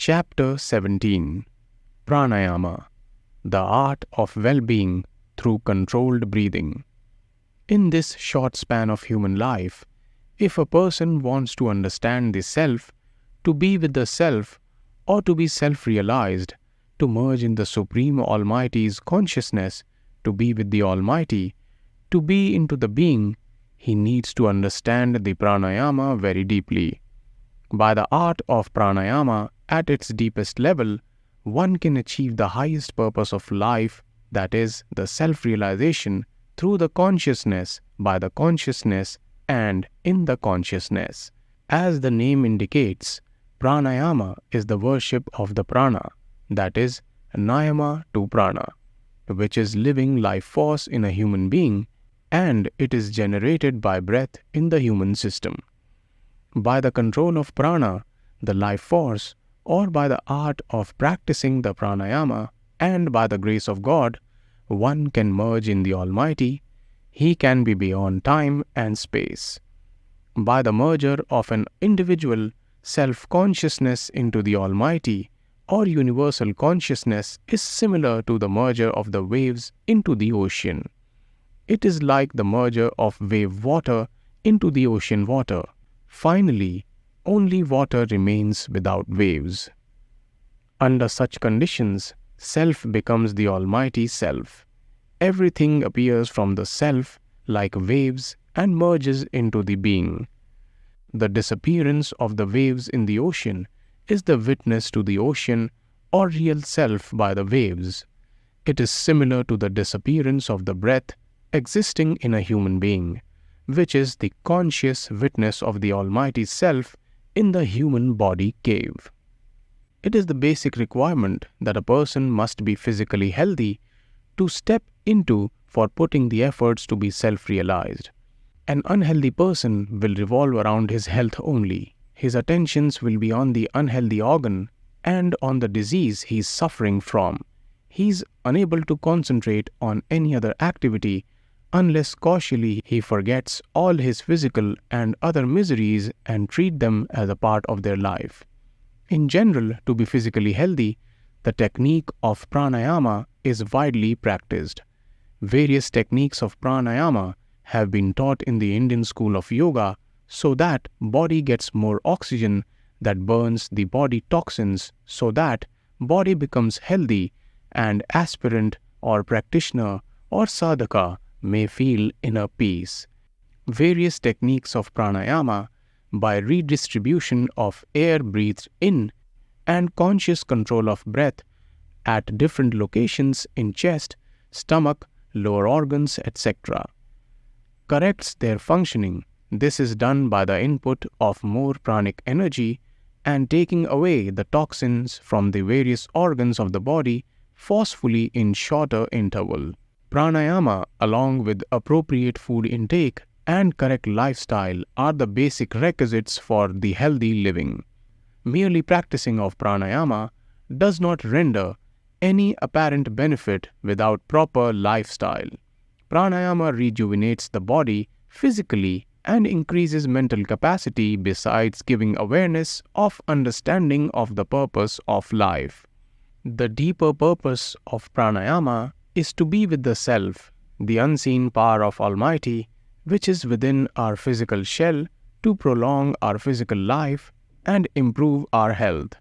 Chapter 17 Pranayama, the art of well-being through controlled breathing. In this short span of human life, if a person wants to understand the self, to be with the self, or to be self-realized, to merge in the Supreme Almighty's consciousness, to be with the Almighty, to be into the being, he needs to understand the pranayama very deeply. By the art of pranayama, at its deepest level, one can achieve the highest purpose of life, that is, the self-realization, through the consciousness, by the consciousness, and in the consciousness. As the name indicates, pranayama is the worship of the prana, that is, nayama to prana, which is living life force in a human being, and it is generated by breath in the human system. By the control of prana, the life force, or by the art of practicing the pranayama, and by the grace of God, one can merge in the Almighty. He can be beyond time and space. By the merger of an individual self-consciousness into the Almighty, or universal consciousness, is similar to the merger of the waves into the ocean. It is like the merger of wave water into the ocean water. Finally, only water remains without waves. Under such conditions, self becomes the Almighty Self. Everything appears from the self like waves and merges into the being. The disappearance of the waves in the ocean is the witness to the ocean or real self by the waves. It is similar to the disappearance of the breath existing in a human being, which is the conscious witness of the Almighty Self in the human body cave. It is the basic requirement that a person must be physically healthy to step into for putting the efforts to be self-realized. An unhealthy person will revolve around his health only. His attentions will be on the unhealthy organ and on the disease he is suffering from. He is unable to concentrate on any other activity unless cautiously he forgets all his physical and other miseries and treat them as a part of their life. In general, to be physically healthy, the technique of pranayama is widely practiced. Various techniques of pranayama have been taught in the Indian school of yoga so that body gets more oxygen that burns the body toxins so that body becomes healthy and aspirant or practitioner or sadhaka may feel inner peace. Various techniques of pranayama by redistribution of air breathed in and conscious control of breath at different locations in chest, stomach, lower organs, etc. corrects their functioning. This is done by the input of more pranic energy and taking away the toxins from the various organs of the body forcefully in shorter interval. Pranayama, along with appropriate food intake and correct lifestyle, are the basic requisites for the healthy living. Merely practicing of pranayama does not render any apparent benefit without proper lifestyle. Pranayama rejuvenates the body physically and increases mental capacity besides giving awareness of understanding of the purpose of life. The deeper purpose of pranayama is to be with the self, the unseen power of Almighty, which is within our physical shell to prolong our physical life and improve our health.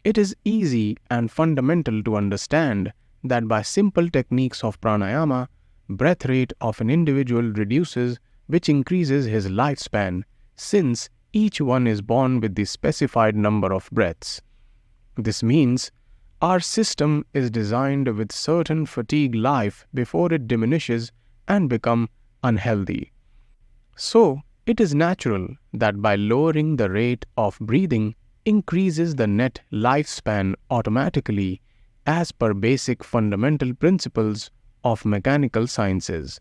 It is easy and fundamental to understand that by simple techniques of pranayama, breath rate of an individual reduces, which increases his lifespan, since each one is born with the specified number of breaths. This means our system is designed with certain fatigue life before it diminishes and become unhealthy. So, it is natural that by lowering the rate of breathing increases the net lifespan automatically as per basic fundamental principles of mechanical sciences.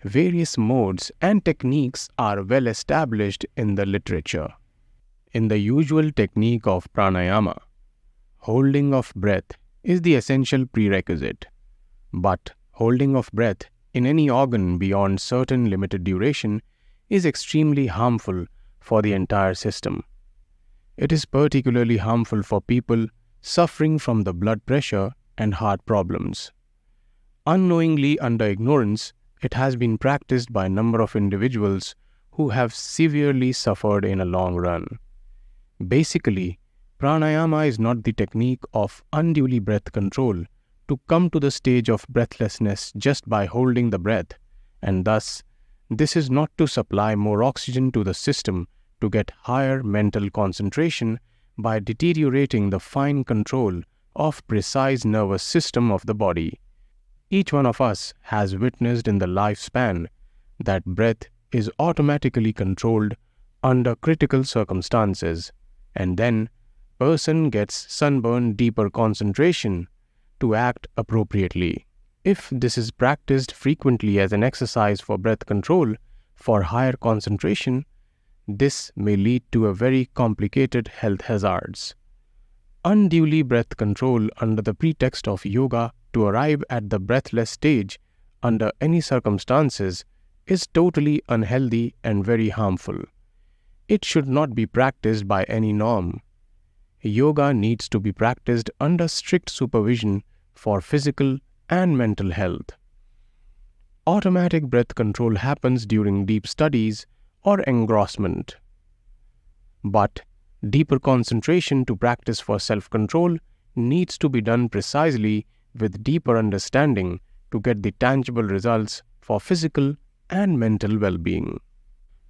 Various modes and techniques are well established in the literature. In the usual technique of pranayama, holding of breath is the essential prerequisite, but holding of breath in any organ beyond certain limited duration is extremely harmful for the entire system. It is particularly harmful for people suffering from the blood pressure and heart problems. Unknowingly, under ignorance, it has been practiced by a number of individuals who have severely suffered in a long run. Basically, pranayama is not the technique of unduly breath control to come to the stage of breathlessness just by holding the breath, and thus, this is not to supply more oxygen to the system to get higher mental concentration by deteriorating the fine control of precise nervous system of the body. Each one of us has witnessed in the lifespan that breath is automatically controlled under critical circumstances, and then person gets sunburn deeper concentration to act appropriately. If this is practiced frequently as an exercise for breath control for higher concentration, this may lead to a very complicated health hazards. Unduly breath control under the pretext of yoga to arrive at the breathless stage under any circumstances is totally unhealthy and very harmful. It should not be practiced by any norm. Yoga needs to be practiced under strict supervision for physical and mental health. Automatic breath control happens during deep studies or engrossment. But deeper concentration to practice for self-control needs to be done precisely with deeper understanding to get the tangible results for physical and mental well-being.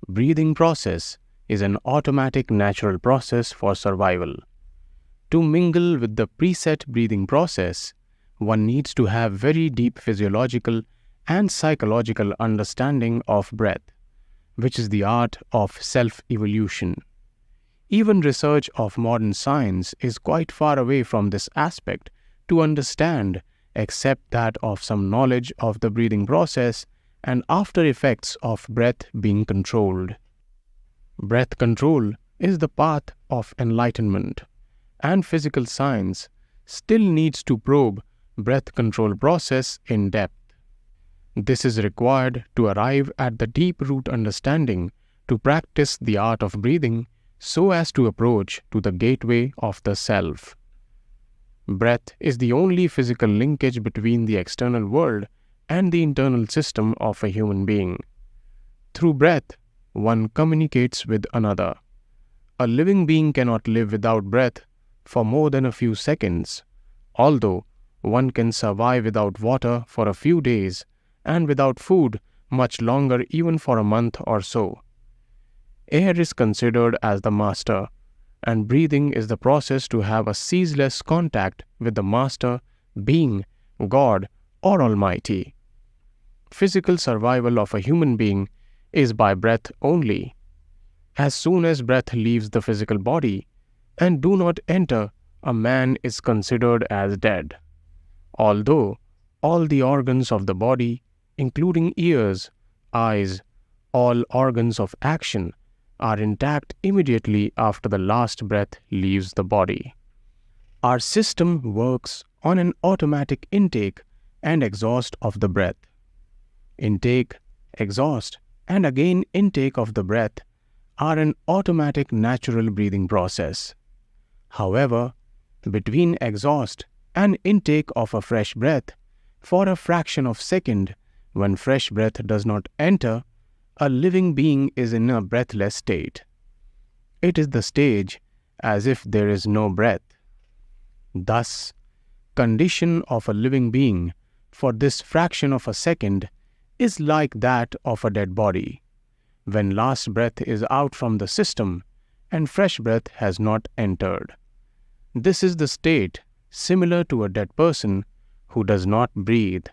Breathing process is an automatic natural process for survival. To mingle with the preset breathing process, one needs to have very deep physiological and psychological understanding of breath, which is the art of self-evolution. Even research of modern science is quite far away from this aspect to understand except that of some knowledge of the breathing process and after effects of breath being controlled. Breath control is the path of enlightenment, and physical science still needs to probe breath control process in depth. This is required to arrive at the deep-root understanding to practice the art of breathing so as to approach to the gateway of the self. Breath is the only physical linkage between the external world and the internal system of a human being. Through breath, one communicates with another. A living being cannot live without breath for more than a few seconds, although one can survive without water for a few days and without food much longer, even for a month or so. Air is considered as the master, and breathing is the process to have a ceaseless contact with the master, being, God, or Almighty. Physical survival of a human being is by breath only. As soon as breath leaves the physical body and do not enter, a man is considered as dead. Although all the organs of the body, including ears, eyes, all organs of action, are intact immediately after the last breath leaves the body. Our system works on an automatic intake and exhaust of the breath. Intake, exhaust, and again intake of the breath are an automatic natural breathing process. However, between exhaust and intake of a fresh breath, for a fraction of second, when fresh breath does not enter, a living being is in a breathless state. It is the stage as if there is no breath. Thus, condition of a living being for this fraction of a second is like that of a dead body, when last breath is out from the system and fresh breath has not entered. This is the state similar to a dead person who does not breathe.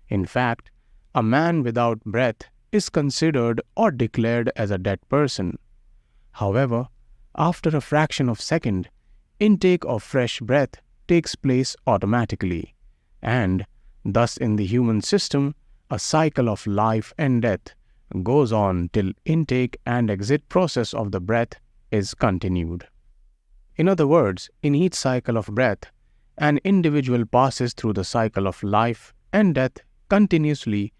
In fact, a man without breath is considered or declared as a dead person. However, after a fraction of second, intake of fresh breath takes place automatically, and thus in the human system, a cycle of life and death goes on till intake and exit process of the breath is continued. In other words, in each cycle of breath, an individual passes through the cycle of life and death continuously,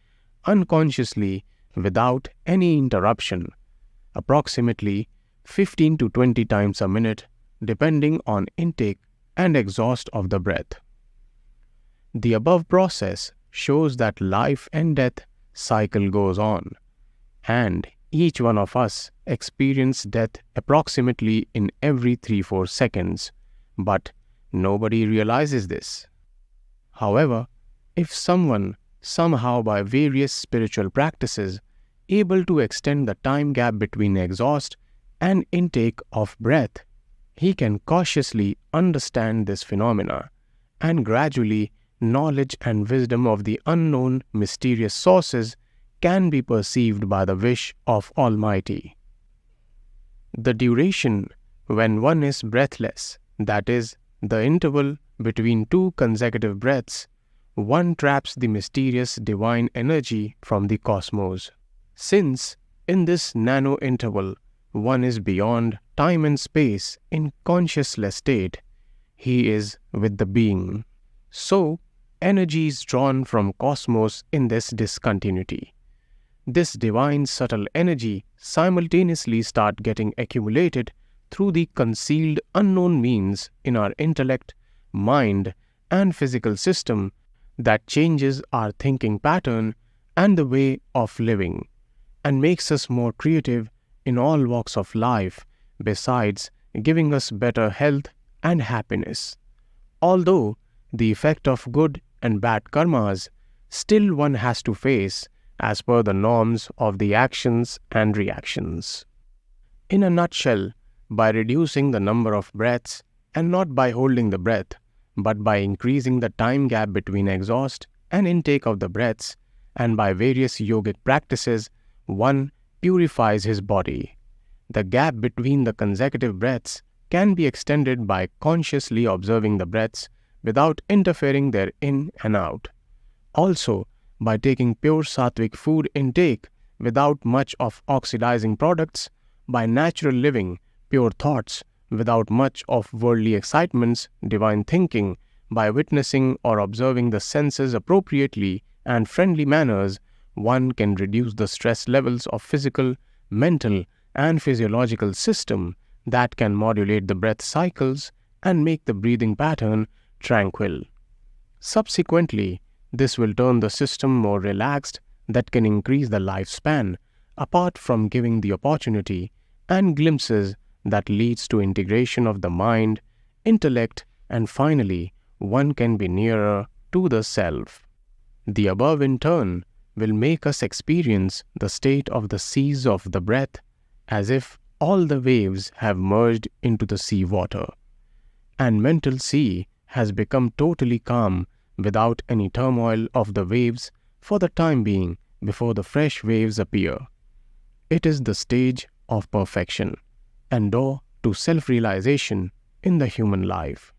unconsciously, without any interruption, approximately 15 to 20 times a minute depending on intake and exhaust of the breath. The above process shows that life and death cycle goes on, and each one of us experience death approximately in every 3-4 seconds, but nobody realizes this. However, if someone somehow by various spiritual practices able to extend the time gap between exhaust and intake of breath, he can cautiously understand this phenomena, and gradually knowledge and wisdom of the unknown mysterious sources can be perceived by the wish of Almighty. The duration when one is breathless, that is, the interval between two consecutive breaths, one traps the mysterious divine energy from the cosmos. Since in this nano interval one is beyond time and space in consciousless state, he is with the being. So, energy is drawn from cosmos in this discontinuity. This divine subtle energy simultaneously start getting accumulated through the concealed unknown means in our intellect, mind, and physical system that changes our thinking pattern and the way of living, and makes us more creative in all walks of life, besides giving us better health and happiness. Although the effect of good and bad karmas still one has to face as per the norms of the actions and reactions. In a nutshell, by reducing the number of breaths, and not by holding the breath, but by increasing the time gap between exhaust and intake of the breaths, and by various yogic practices, one purifies his body. The gap between the consecutive breaths can be extended by consciously observing the breaths without interfering their in and out. Also, by taking pure sattvic food intake without much of oxidizing products, by natural living, pure thoughts, without much of worldly excitements, divine thinking, by witnessing or observing the senses appropriately and friendly manners, one can reduce the stress levels of physical, mental, and physiological system that can modulate the breath cycles and make the breathing pattern tranquil. Subsequently, this will turn the system more relaxed that can increase the lifespan, apart from giving the opportunity and glimpses that leads to integration of the mind, intellect, and finally, one can be nearer to the self. The above in turn will make us experience the state of the seas of the breath as if all the waves have merged into the sea water, and mental sea has become totally calm without any turmoil of the waves for the time being before the fresh waves appear. It is the stage of perfection and door to self-realization in the human life.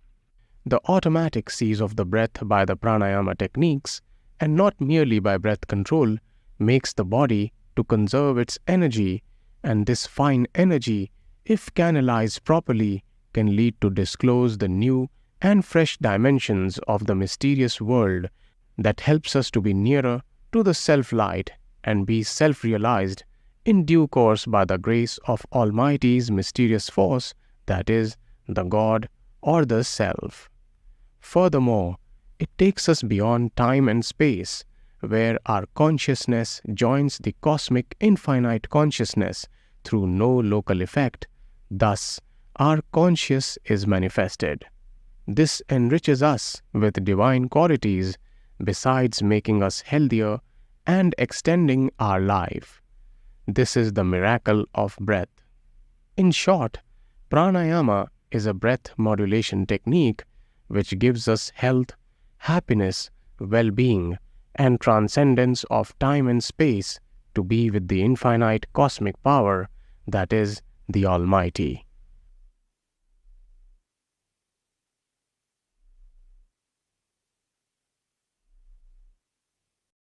The automatic seize of the breath by the pranayama techniques, and not merely by breath control, makes the body to conserve its energy, and this fine energy, if canalized properly, can lead to disclose the new and fresh dimensions of the mysterious world that helps us to be nearer to the self-light and be self-realized in due course by the grace of Almighty's mysterious force, that is, the God or the Self. Furthermore, it takes us beyond time and space, where our consciousness joins the cosmic infinite consciousness through no local effect. Thus, our conscious is manifested. This enriches us with divine qualities, besides making us healthier and extending our life. This is the miracle of breath. In short, pranayama is a breath modulation technique which gives us health, happiness, well-being, and transcendence of time and space to be with the infinite cosmic power, that is, the Almighty.